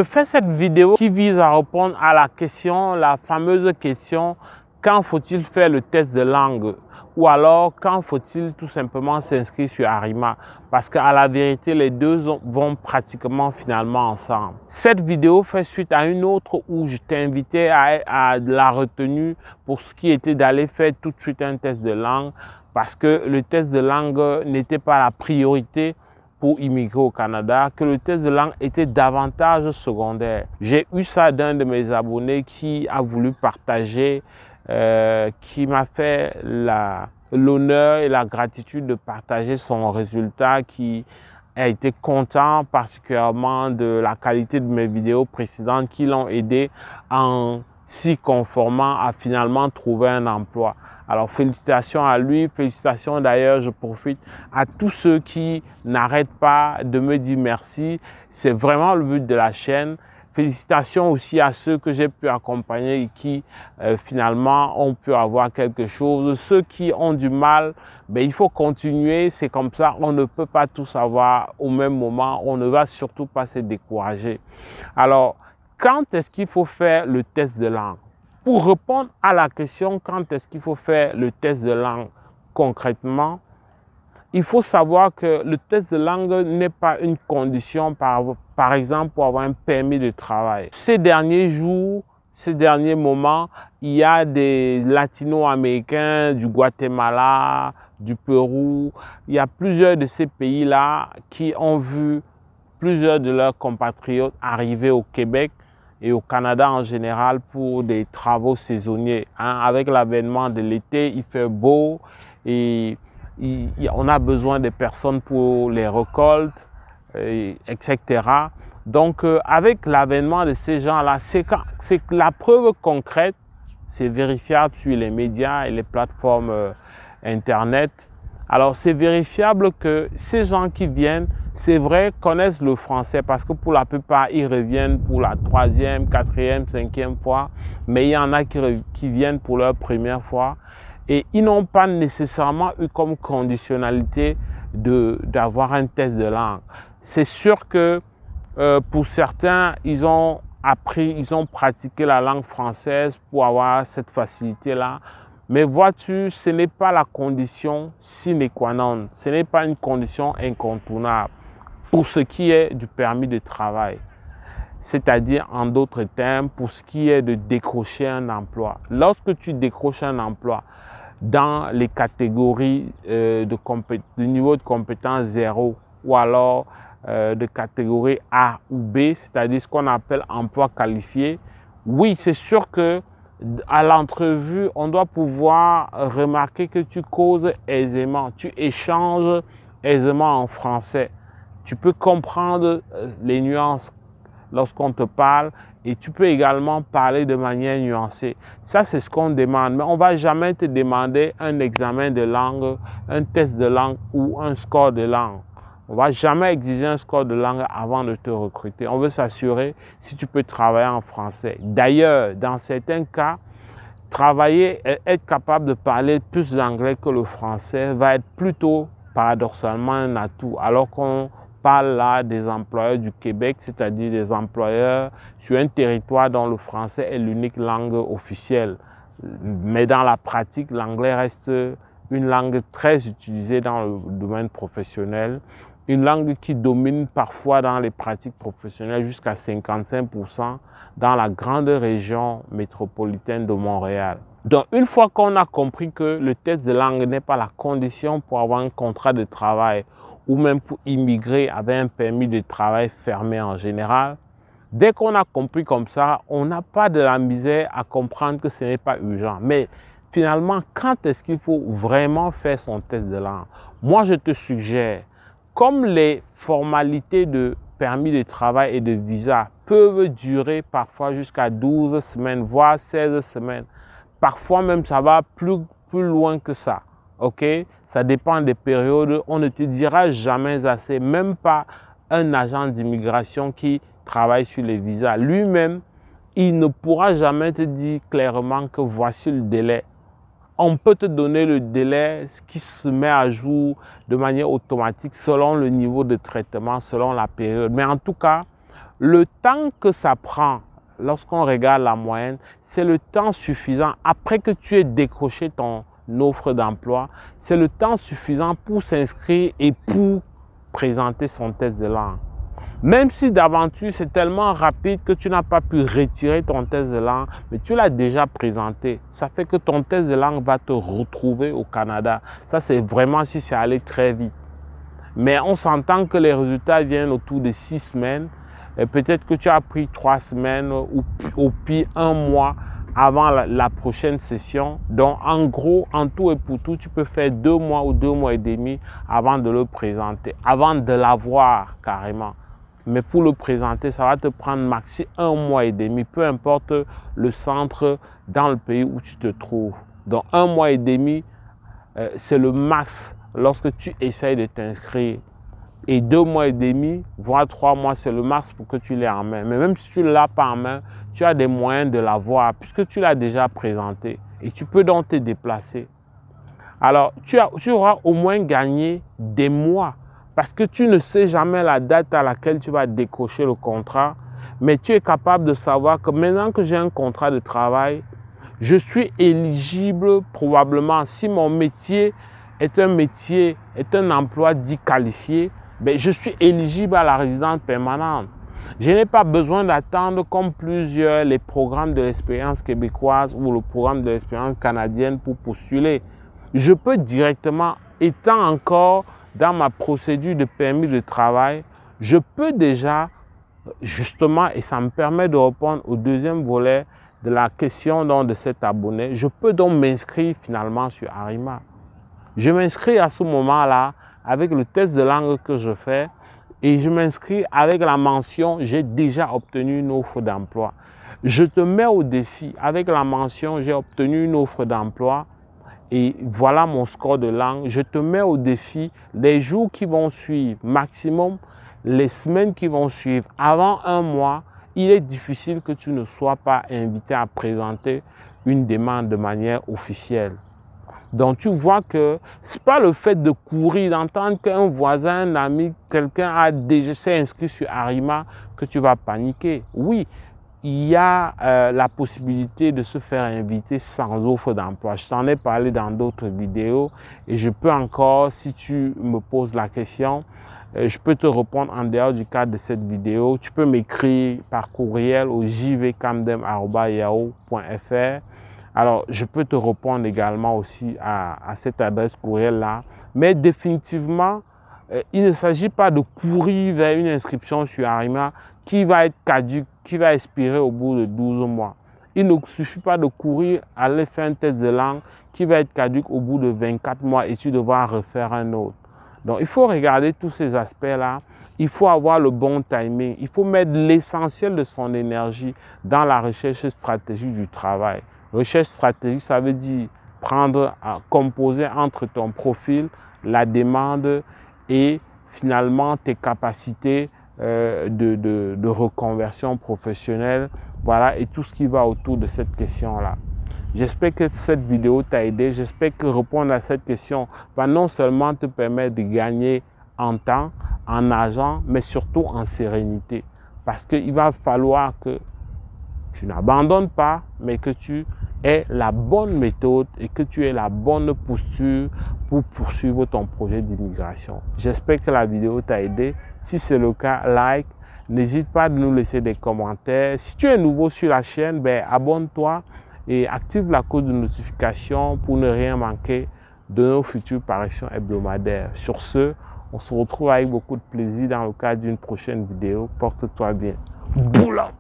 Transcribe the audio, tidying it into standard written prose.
Je fais cette vidéo qui vise à répondre à la question, la fameuse question, quand faut-il faire le test de langue? Ou alors, quand faut-il tout simplement s'inscrire sur Arima? Parce qu'à la vérité, les deux vont pratiquement finalement ensemble. Cette vidéo fait suite à une autre où je t'invitais à la retenue pour ce qui était d'aller faire tout de suite un test de langue, parce que le test de langue n'était pas la priorité pour immigrer au Canada, que le test de langue était davantage secondaire. J'ai eu ça d'un de mes abonnés qui a voulu partager, qui m'a fait l'honneur et la gratitude de partager son résultat, qui a été content particulièrement de la qualité de mes vidéos précédentes qui l'ont aidé en s'y conformant à finalement trouver un emploi. Alors félicitations à lui, félicitations d'ailleurs, je profite à tous ceux qui n'arrêtent pas de me dire merci. C'est vraiment le but de la chaîne. Félicitations aussi à ceux que j'ai pu accompagner et qui finalement ont pu avoir quelque chose. Ceux qui ont du mal, ben, il faut continuer, c'est comme ça, on ne peut pas tous avoir au même moment, on ne va surtout pas se décourager. Alors, quand est-ce qu'il faut faire le test de langue? Pour répondre à la question quand est-ce qu'il faut faire le test de langue concrètement, il faut savoir que le test de langue n'est pas une condition, par exemple, pour avoir un permis de travail. Ces derniers jours, ces derniers moments, il y a des latino-américains du Guatemala, du Pérou. Il y a plusieurs de ces pays-là qui ont vu plusieurs de leurs compatriotes arriver au Québec et au Canada en général pour des travaux saisonniers. Avec l'avènement de l'été, il fait beau et on a besoin de personnes pour les récoltes, etc. Donc, avec l'avènement de ces gens-là, c'est la preuve concrète, c'est vérifiable sur les médias et les plateformes Internet. Alors, c'est vérifiable que ces gens qui viennent, c'est vrai, connaissent le français parce que pour la plupart, ils reviennent pour la 3e, 4e, 5e fois, mais il y en a qui viennent pour leur première fois et ils n'ont pas nécessairement eu comme conditionnalité d'avoir un test de langue. C'est sûr que pour certains, ils ont appris, ils ont pratiqué la langue française pour avoir cette facilité-là. Mais vois-tu, ce n'est pas la condition sine qua non, ce n'est pas une condition incontournable pour ce qui est du permis de travail. C'est-à-dire, en d'autres termes, pour ce qui est de décrocher un emploi. Lorsque tu décroches un emploi dans les catégories de niveau de compétence 0 ou alors de catégorie A ou B, c'est-à-dire ce qu'on appelle emploi qualifié, oui, c'est sûr que à l'entrevue, on doit pouvoir remarquer que tu causes aisément, tu échanges aisément en français. Tu peux comprendre les nuances lorsqu'on te parle et tu peux également parler de manière nuancée. Ça, c'est ce qu'on demande, mais on ne va jamais te demander un examen de langue, un test de langue ou un score de langue. On ne va jamais exiger un score de langue avant de te recruter. On veut s'assurer si tu peux travailler en français. D'ailleurs, dans certains cas, travailler et être capable de parler plus l'anglais que le français va être plutôt paradoxalement un atout, alors qu'on parle là des employeurs du Québec, c'est-à-dire des employeurs sur un territoire dont le français est l'unique langue officielle. Mais dans la pratique, l'anglais reste une langue très utilisée dans le domaine professionnel, une langue qui domine parfois dans les pratiques professionnelles jusqu'à 55% dans la grande région métropolitaine de Montréal. Donc, une fois qu'on a compris que le test de langue n'est pas la condition pour avoir un contrat de travail ou même pour immigrer avec un permis de travail fermé en général, dès qu'on a compris comme ça, on n'a pas de la misère à comprendre que ce n'est pas urgent. Mais finalement, quand est-ce qu'il faut vraiment faire son test de langue? Moi, je te suggère, comme les formalités de permis de travail et de visa peuvent durer parfois jusqu'à 12 semaines, voire 16 semaines, parfois même ça va plus loin que ça, ok? Ça dépend des périodes, on ne te dira jamais assez, même pas un agent d'immigration qui travaille sur les visas. Lui-même, il ne pourra jamais te dire clairement que voici le délai. On peut te donner le délai qui se met à jour de manière automatique selon le niveau de traitement, selon la période. Mais en tout cas, le temps que ça prend, lorsqu'on regarde la moyenne, c'est le temps suffisant après que tu aies décroché ton offre d'emploi, c'est le temps suffisant pour s'inscrire et pour présenter son test de langue. Même si d'aventure c'est tellement rapide que tu n'as pas pu retirer ton test de langue, mais tu l'as déjà présenté. Ça fait que ton test de langue va te retrouver au Canada. Ça, c'est vraiment si c'est allé très vite. Mais on s'entend que les résultats viennent autour de 6 semaines. Et peut-être que tu as pris 3 semaines ou au pire 1 mois avant la prochaine session. Donc, en gros, en tout et pour tout, tu peux faire 2 mois ou 2 mois et demi avant de le présenter, avant de l'avoir carrément. Mais pour le présenter, ça va te prendre maxi 1 mois et demi, peu importe le centre dans le pays où tu te trouves. Donc, 1 mois et demi, c'est le max lorsque tu essayes de t'inscrire. Et 2 mois et demi, voire 3 mois, c'est le max pour que tu l'aies en main. Mais même si tu ne l'as pas en main, tu as des moyens de l'avoir puisque tu l'as déjà présenté. Et tu peux donc te déplacer. Alors, tu auras au moins gagné des mois parce que tu ne sais jamais la date à laquelle tu vas décrocher le contrat. Mais tu es capable de savoir que maintenant que j'ai un contrat de travail, je suis éligible probablement si mon métier est un emploi dit qualifié, ben je suis éligible à la résidence permanente. Je n'ai pas besoin d'attendre comme plusieurs les programmes de l'expérience québécoise ou le programme de l'expérience canadienne pour postuler. Je peux directement, étant encore dans ma procédure de permis de travail, je peux déjà justement, et ça me permet de répondre au deuxième volet de la question donc, de cet abonné, je peux donc m'inscrire finalement sur Arima. Je m'inscris à ce moment-là avec le test de langue que je fais et je m'inscris avec la mention « J'ai déjà obtenu une offre d'emploi ». Je te mets au défi avec la mention « J'ai obtenu une offre d'emploi » et voilà mon score de langue. Je te mets au défi les jours qui vont suivre, maximum les semaines qui vont suivre. Avant 1 mois, il est difficile que tu ne sois pas invité à présenter une demande de manière officielle. Donc, tu vois que ce n'est pas le fait de courir, d'entendre qu'un voisin, un ami, quelqu'un a déjà s'est inscrit sur Arima que tu vas paniquer. Oui, il y a la possibilité de se faire inviter sans offre d'emploi. Je t'en ai parlé dans d'autres vidéos et je peux encore, si tu me poses la question, je peux te répondre en dehors du cadre de cette vidéo. Tu peux m'écrire par courriel au jvkamdem@yahoo.fr. Alors, je peux te répondre également aussi à cette adresse courriel-là. Mais définitivement, il ne s'agit pas de courir vers une inscription sur Arima qui va être caduque, qui va expirer au bout de 12 mois. Il ne suffit pas de courir, aller faire un test de langue qui va être caduque au bout de 24 mois et tu devras refaire un autre. Donc, il faut regarder tous ces aspects-là. Il faut avoir le bon timing. Il faut mettre l'essentiel de son énergie dans la recherche stratégique du travail. Recherche stratégique, ça veut dire prendre, composer entre ton profil, la demande et finalement tes capacités de reconversion professionnelle. Voilà, et tout ce qui va autour de cette question-là. J'espère que cette vidéo t'a aidé. J'espère que répondre à cette question va non seulement te permettre de gagner en temps, en argent, mais surtout en sérénité. Parce qu'il va falloir que tu n'abandonnes pas, mais que tu aies la bonne méthode et que tu aies la bonne posture pour poursuivre ton projet d'immigration. J'espère que la vidéo t'a aidé. Si c'est le cas, like. N'hésite pas à nous laisser des commentaires. Si tu es nouveau sur la chaîne, abonne-toi et active la cloche de notification pour ne rien manquer de nos futures parutions hebdomadaires. Sur ce, on se retrouve avec beaucoup de plaisir dans le cadre d'une prochaine vidéo. Porte-toi bien. Boula!